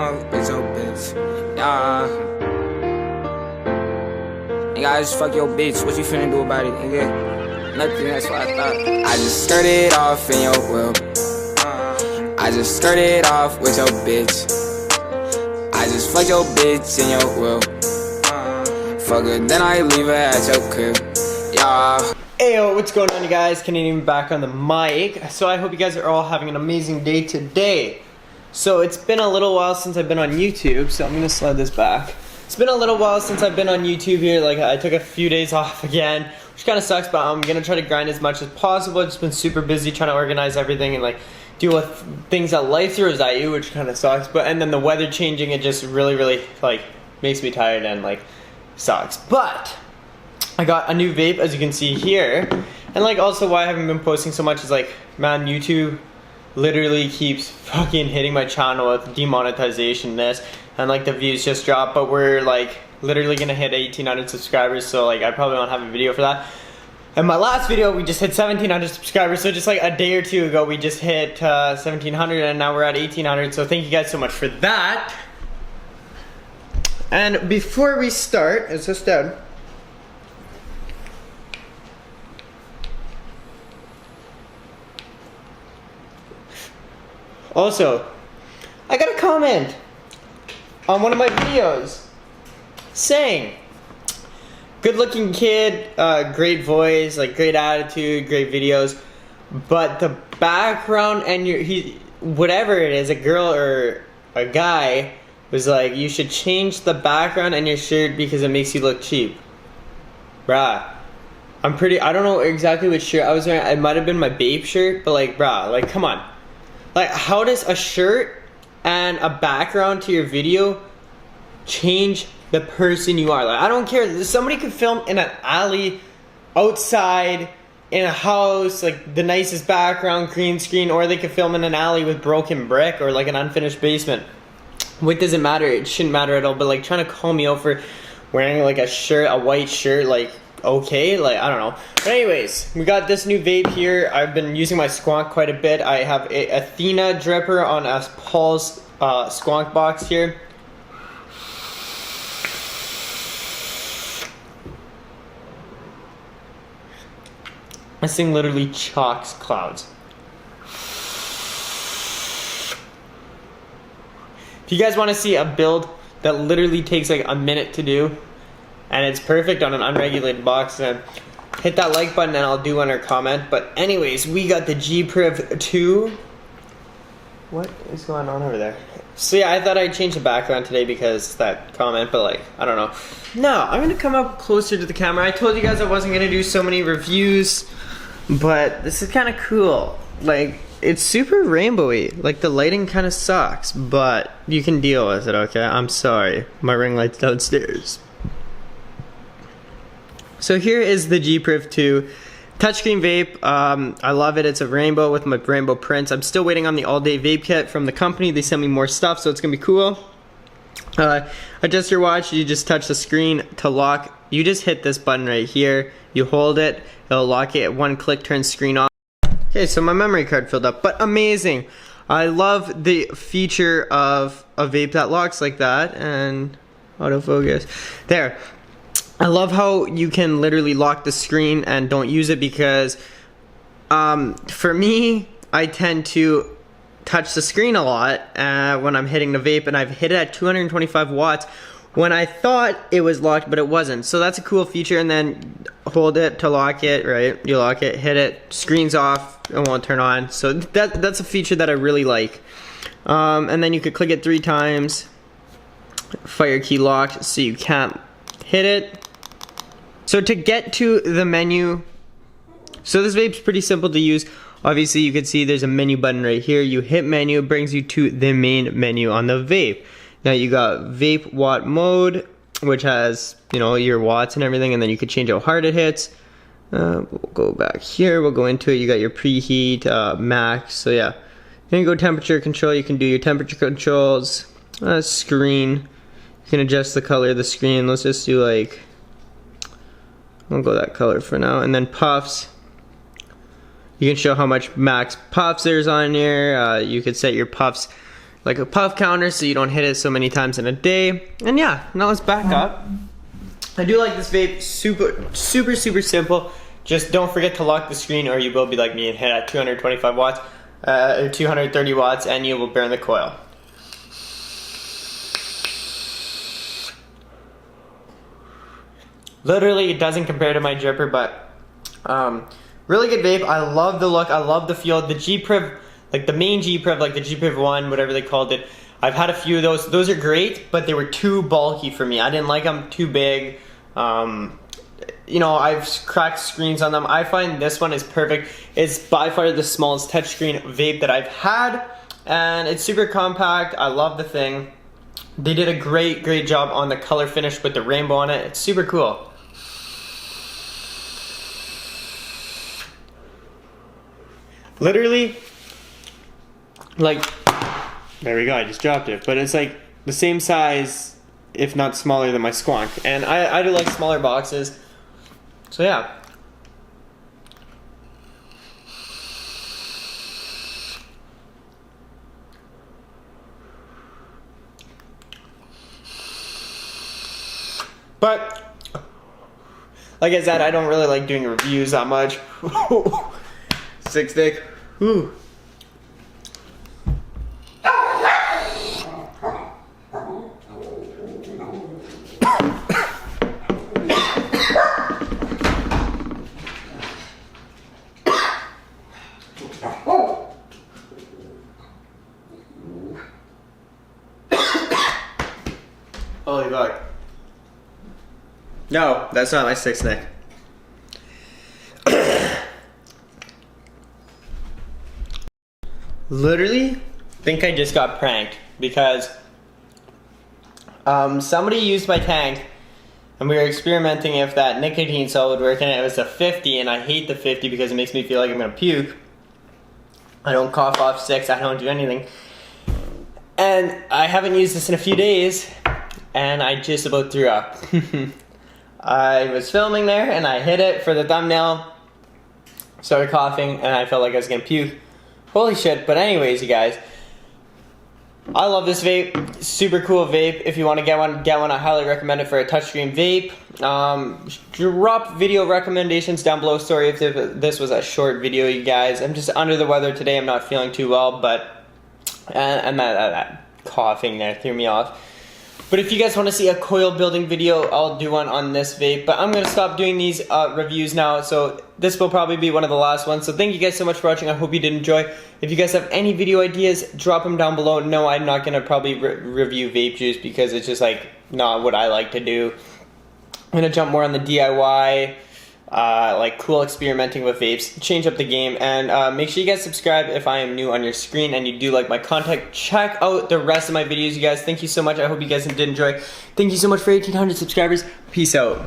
off with your bitch. Yeah. Nigga, I just fuck your bitch. What you finna do about it, nigga? Nothing, that's what I thought. I just skirted off in your whip. I just skirted off with your bitch. I just fucked your bitch in your whip. Fuck her, then I leave her at your crib. Yeah. Ayo, what's going on, you guys? Canadian back on the mic. So I hope you guys are all having an amazing day today. So it's been a little while since I've been on YouTube, so I'm gonna slide this back. It's been a little while since I've been on YouTube here. Like, I took a few days off again, which kind of sucks, but I'm gonna try to grind as much as possible. I've just been super busy trying to organize everything and like deal with things that life throws at you, which kind of sucks. But and then the weather changing, it just really like makes me tired and like sucks. But I got a new vape, as you can see here, and like also why I haven't been posting so much is like, man, YouTube literally keeps fucking hitting my channel with demonetization this, and like the views just dropped, but we're like literally gonna hit 1,800 subscribers, so like I probably won't have a video for that. And my last video, we just hit 1,700 subscribers, so just like a day or two ago, we just hit 1,700, and now we're at 1,800, so thank you guys so much for that. And before we start, it's just dead. Also, I got a comment on one of my videos saying, good looking kid, great voice, like great attitude, great videos, but the background and whatever it is, a girl or a guy, was like, you should change the background and your shirt because it makes you look cheap. Bruh. I don't know exactly which shirt I was wearing. It might have been my babe shirt, but like, bruh, like, come on. Like, how does a shirt and a background to your video change the person you are? Like, I don't care. Somebody could film in an alley, outside, in a house, like the nicest background, green screen, or they could film in an alley with broken brick or like an unfinished basement. What does it matter? It shouldn't matter at all. But like trying to call me out for wearing like a shirt, a white shirt, like, okay, like, I don't know. But anyways, we got this new vape here. I've been using my Squonk quite a bit. I have a Athena dripper on a Paul's Squonk box here. This thing literally chalks clouds. If you guys want to see a build that literally takes like a minute to do, and it's perfect on an unregulated box, then hit that like button and I'll do one or comment. But anyways, we got the G-Priv 2. What is going on over there? So yeah, I thought I'd change the background today because that comment, but like, I don't know. No, I'm gonna come up closer to the camera. I told you guys I wasn't gonna do so many reviews, but this is kind of cool. Like, it's super rainbowy. Like, the lighting kind of sucks, but you can deal with it, okay? I'm sorry. My ring light's downstairs. So here is the G-Priv 2 touchscreen vape. I love it. It's a rainbow with my rainbow prints. I'm still waiting on the all-day vape kit from the company. They sent me more stuff, so it's gonna be cool. Adjust your watch. You just touch the screen to lock. You just hit this button right here. You hold it. It'll lock it. One click, turn screen off. Okay, so my memory card filled up, but amazing. I love the feature of a vape that locks like that, and autofocus. There. I love how you can literally lock the screen and don't use it because for me, I tend to touch the screen a lot when I'm hitting the vape, and I've hit it at 225 watts when I thought it was locked, but it wasn't. So that's a cool feature. And then hold it to lock it, right? You lock it, hit it, screen's off, it won't turn on. So that's a feature that I really like. And then you could click it 3 times, fire key locked, so you can't hit it. So to get to the menu, so this vape's pretty simple to use. Obviously you can see there's a menu button right here. You hit menu, it brings you to the main menu on the vape. Now you got vape watt mode, which has, you know, your watts and everything, and then you could change how hard it hits. We'll go back here, we'll go into it. You got your preheat, max, so yeah. Then you go temperature control, you can do your temperature controls, screen. You can adjust the color of the screen. Let's just do like, I'll go that color for now. And then puffs. You can show how much max puffs there's on here. You could set your puffs like a puff counter so you don't hit it so many times in a day. And yeah, now let's back up. I do like this vape, super simple. Just don't forget to lock the screen or you will be like me and hit at 225 watts or 230 watts and you will burn the coil. Literally, it doesn't compare to my dripper, but really good vape. I love the look, I love the feel. The G-Priv, like the main G-Priv, like the G-Priv 1, whatever they called it, I've had a few of those. Those are great, but they were too bulky for me. I didn't like them, too big. You know, I've cracked screens on them. I find this one is perfect. It's by far the smallest touchscreen vape that I've had, and it's super compact. I love the thing. They did a great job on the color finish with the rainbow on it. It's super cool. Literally, like, there we go, I just dropped it. But it's like the same size, if not smaller than my Squonk. And I do like smaller boxes. So yeah. But, like I said, I don't really like doing reviews that much. Sick stick. Whew. Holy fuck. No, that's not my sick stick. Literally, think I just got pranked because somebody used my tank and we were experimenting if that nicotine cell would work, and it was a 50, and I hate the 50 because it makes me feel like I'm gonna puke. I don't cough off 6, I don't do anything. And I haven't used this in a few days and I just about threw up. I was filming there and I hit it for the thumbnail, started coughing, and I felt like I was gonna puke. Holy shit. But anyways, you guys, I love this vape. Super cool vape. If you want to get one, get one. I highly recommend it for a touchscreen vape. Drop video recommendations down below. Sorry if this was a short video, you guys. I'm just under the weather today. I'm not feeling too well, but and that coughing there threw me off. But if you guys want to see a coil building video, I'll do one on this vape. But I'm going to stop doing these reviews now, so this will probably be one of the last ones. So thank you guys so much for watching. I hope you did enjoy. If you guys have any video ideas, drop them down below. No, I'm not going to probably review vape juice because it's just like not what I like to do. I'm going to jump more on the DIY, like cool experimenting with vapes, change up the game, and make sure you guys subscribe if I am new on your screen and you do like my content. Check out the rest of my videos, you guys. Thank you so much. I hope you guys did enjoy. Thank you so much for 1,800 subscribers. Peace out.